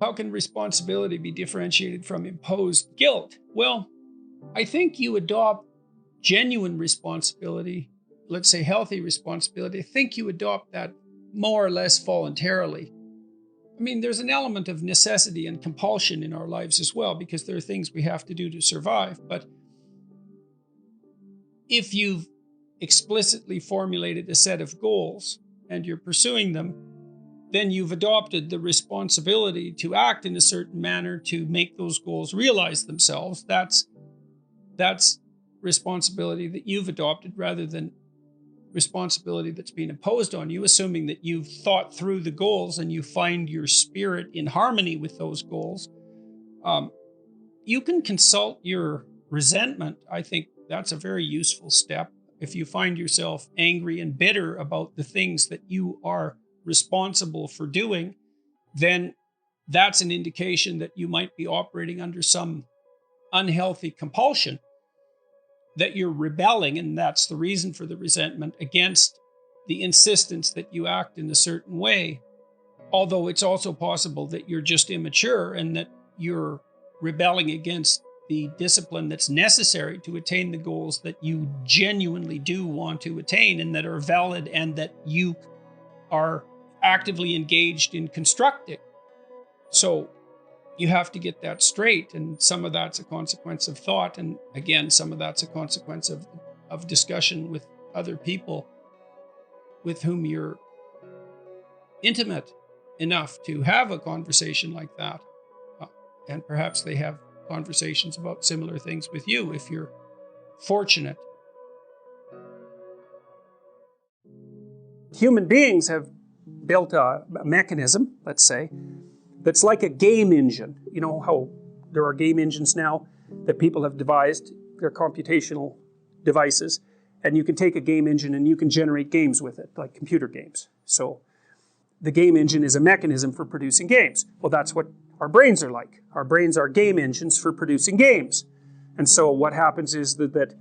How can responsibility be differentiated from imposed guilt? Well, I think you adopt genuine responsibility, let's say healthy responsibility. I think you adopt that more or less voluntarily. I mean, there's an element of necessity and compulsion in our lives as well, because there are things we have to do to survive. But if you've explicitly formulated a set of goals and you're pursuing them, then you've adopted the responsibility to act in a certain manner to make those goals realize themselves. That's responsibility that you've adopted rather than responsibility that's been imposed on you, assuming that you've thought through the goals and you find your spirit in harmony with those goals. You can consult your resentment. I think that's a very useful step. If you find yourself angry and bitter about the things that you are responsible for doing, then that's an indication that you might be operating under some unhealthy compulsion, that you're rebelling, and that's the reason for the resentment, against the insistence that you act in a certain way. Although it's also possible that you're just immature and that you're rebelling against the discipline that's necessary to attain the goals that you genuinely do want to attain and that are valid and that you are actively engaged in constructing. So you have to get that straight, and some of that's a consequence of thought, and again, some of that's a consequence of discussion with other people with whom you're intimate enough to have a conversation like that. And perhaps they have conversations about similar things with you if you're fortunate. Human beings have built a mechanism, let's say, that's like a game engine. You know how there are game engines now that people have devised? They're computational devices, and you can take a game engine and you can generate games with it, like computer games. So the game engine is a mechanism for producing games. Well, that's what our brains are like. Our brains are game engines for producing games. And so what happens is that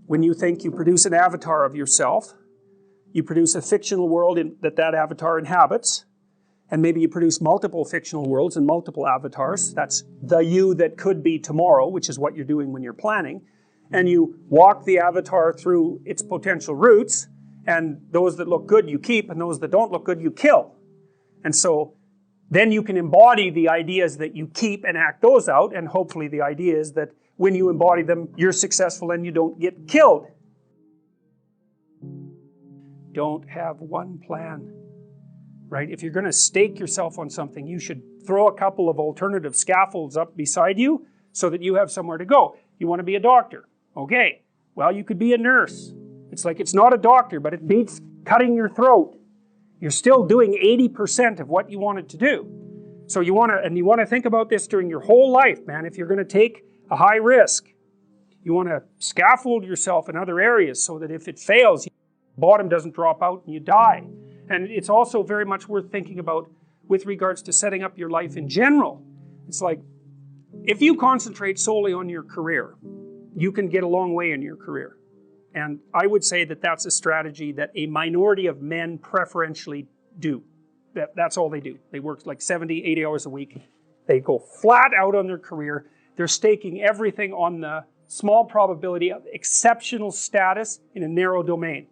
when you think you produce an avatar of yourself, you produce a fictional world that avatar inhabits, and maybe you produce multiple fictional worlds and multiple avatars. That's the you that could be tomorrow, which is what you're doing when you're planning. And you walk the avatar through its potential routes, and those that look good you keep, and those that don't look good you kill. And so then you can embody the ideas that you keep and act those out, and hopefully the idea is that when you embody them, you're successful and you don't get killed. Don't have one plan, right? If you're going to stake yourself on something, you should throw a couple of alternative scaffolds up beside you so that you have somewhere to go. You want to be a doctor. Okay, well, you could be a nurse. It's like, it's not a doctor, but it beats cutting your throat. You're still doing 80% of what you wanted to do. So you want to think about this during your whole life, man. If you're going to take a high risk, you want to scaffold yourself in other areas so that if it fails, the bottom doesn't drop out and you die. And it's also very much worth thinking about with regards to setting up your life in general. It's like, if you concentrate solely on your career, you can get a long way in your career. And I would say that that's a strategy that a minority of men preferentially do. That's all they do. They work like 70, 80 hours a week. They go flat out on their career. They're staking everything on the small probability of exceptional status in a narrow domain.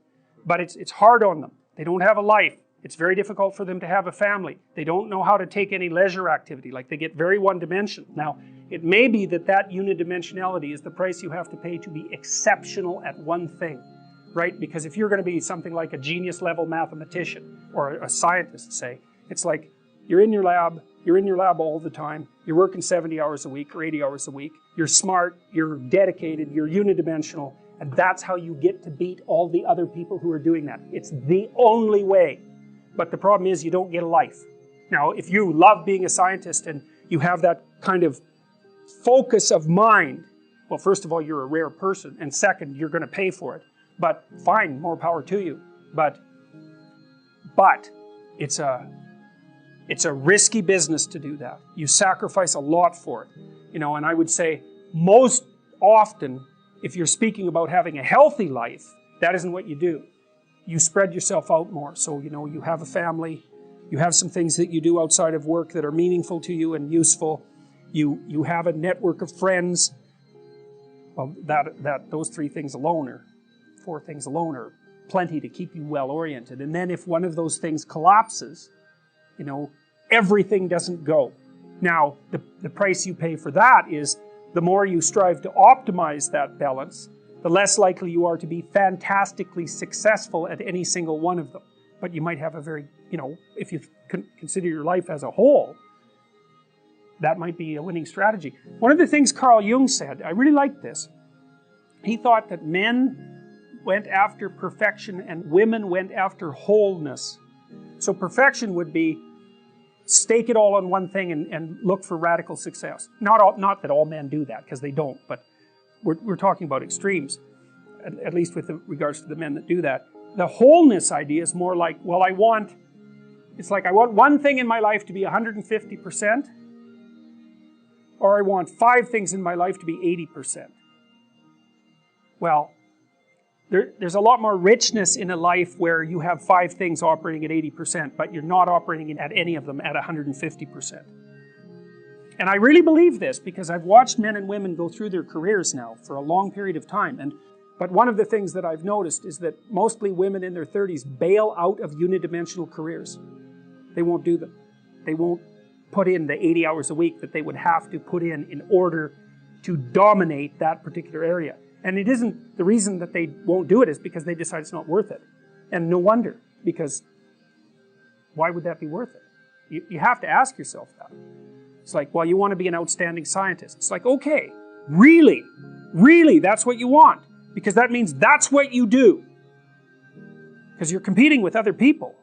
But it's hard on them. They don't have a life. It's very difficult for them to have a family. They don't know how to take any leisure activity. Like, they get very one-dimensional. Now, it may be that unidimensionality is the price you have to pay to be exceptional at one thing, right? Because if you're going to be something like a genius-level mathematician or a scientist, say, it's like you're in your lab all the time, you're working 70 hours a week or 80 hours a week, you're smart, you're dedicated, you're unidimensional, and that's how you get to beat all the other people who are doing that. It's the only way. But the problem is you don't get a life. Now, if you love being a scientist and you have that kind of focus of mind, well, first of all, you're a rare person, and second, you're going to pay for it. But fine, more power to you. But it's a risky business to do that. You sacrifice a lot for it. You know, and I would say most often, if you're speaking about having a healthy life, that isn't what you do. You spread yourself out more. So, you know, you have a family, You have some things that you do outside of work that are meaningful to you and useful. You have a network of friends. Well, those 3 things alone, or 4 things alone, are plenty to keep you well oriented. And then if one of those things collapses, everything doesn't go. Now, the price you pay for that is the more you strive to optimize that balance, the less likely you are to be fantastically successful at any single one of them. But you might have a very, if you consider your life as a whole, that might be a winning strategy. One of the things Carl Jung said, I really liked this. He thought that men went after perfection and women went after wholeness. So perfection would be stake it all on one thing and look for radical success. Not that all men do that, because they don't, but we're talking about extremes, at least with regards to the men that do that. The wholeness idea is more like, well, I want one thing in my life to be 150%, or I want 5 things in my life to be 80%. Well, there's a lot more richness in a life where you have 5 things operating at 80%, but you're not operating at any of them at 150%. And I really believe this because I've watched men and women go through their careers now for a long period of time. But one of the things that I've noticed is that mostly women in their 30s bail out of unidimensional careers. They won't do them. They won't put in the 80 hours a week that they would have to put in order to dominate that particular area. And it isn't, the reason that they won't do it is because they decide it's not worth it. And no wonder, because why would that be worth it? You have to ask yourself that. It's like, well, you want to be an outstanding scientist. It's like, okay, really, that's what you want. Because that means that's what you do. Because you're competing with other people.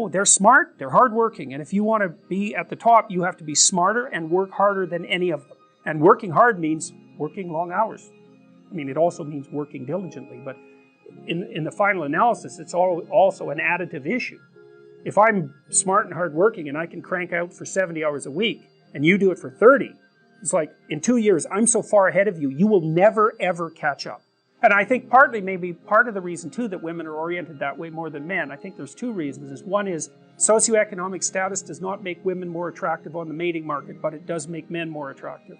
They're smart, they're hardworking, and if you want to be at the top, you have to be smarter and work harder than any of them. And working hard means working long hours. It also means working diligently, but in the final analysis, it's also an additive issue. If I'm smart and hardworking and I can crank out for 70 hours a week, and you do it for 30, it's like, in 2 years, I'm so far ahead of you, you will never, ever catch up. And I think maybe part of the reason, too, that women are oriented that way more than men, I think there's 2 reasons. One is socioeconomic status does not make women more attractive on the mating market, but it does make men more attractive.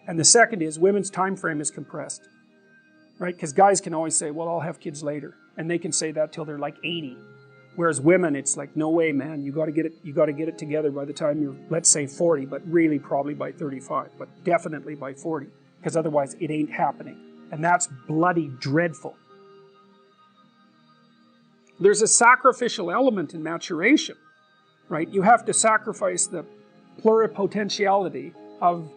And the second is women's time frame is compressed. Right? Because guys can always say, well, I'll have kids later. And they can say that till they're like 80. Whereas women, it's like, no way, man, you got to get it together by the time you're, let's say 40, but really probably by 35, but definitely by 40, because otherwise it ain't happening. And that's bloody dreadful. There's a sacrificial element in maturation, right? You have to sacrifice the pluripotentiality of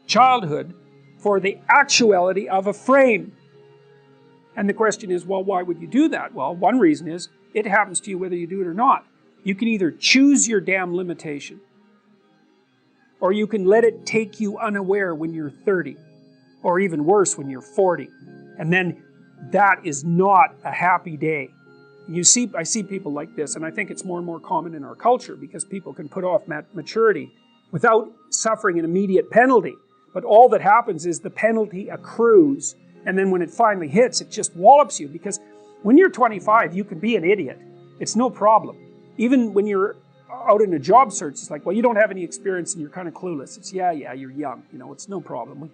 childhood for the actuality of a frame. And the question is, well, why would you do that? Well, one reason is, it happens to you whether you do it or not. You can either choose your damn limitation, or you can let it take you unaware when you're 30, or even worse, when you're 40. And then that is not a happy day. I see people like this, and I think it's more and more common in our culture because people can put off maturity without suffering an immediate penalty. But all that happens is the penalty accrues. And then when it finally hits, it just wallops you. Because when you're 25, you can be an idiot. It's no problem. Even when you're out in a job search, it's like, well, you don't have any experience and you're kind of clueless. It's, yeah, you're young. It's no problem.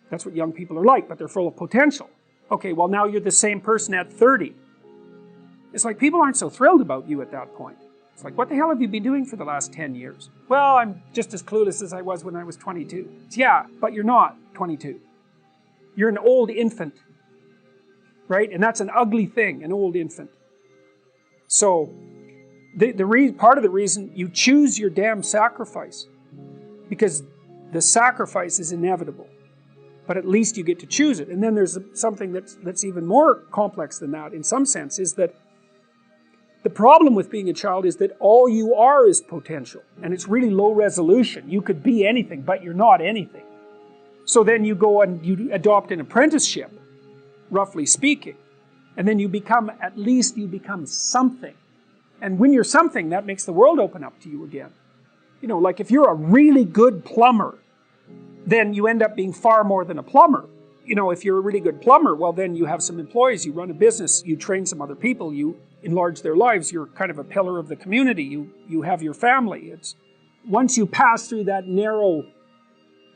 That's what young people are like, but they're full of potential. Okay, well, now you're the same person at 30. It's like people aren't so thrilled about you at that point. It's like, what the hell have you been doing for the last 10 years? Well, I'm just as clueless as I was when I was 22. It's, yeah, but you're not 22. You're an old infant, right? And that's an ugly thing, an old infant. So, part of the reason you choose your damn sacrifice, because the sacrifice is inevitable, but at least you get to choose it. And then there's something that's even more complex than that, in some sense, is that the problem with being a child is that all you are is potential, and it's really low resolution. You could be anything, but you're not anything. So then you go and you adopt an apprenticeship, roughly speaking, and then you become something. And when you're something, that makes the world open up to you again. Like if you're a really good plumber, then you end up being far more than a plumber. If you're a really good plumber, well, then you have some employees, you run a business, you train some other people, you enlarge their lives. You're kind of a pillar of the community. You have your family. Once you pass through that narrow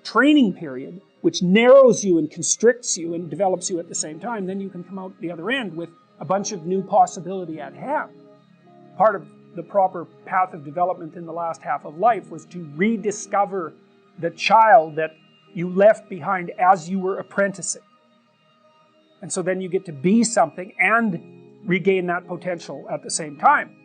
training period, which narrows you and constricts you and develops you at the same time, then you can come out the other end with a bunch of new possibility at hand. Part of the proper path of development in the last half of life was to rediscover the child that you left behind as you were apprenticing. And so then you get to be something and regain that potential at the same time.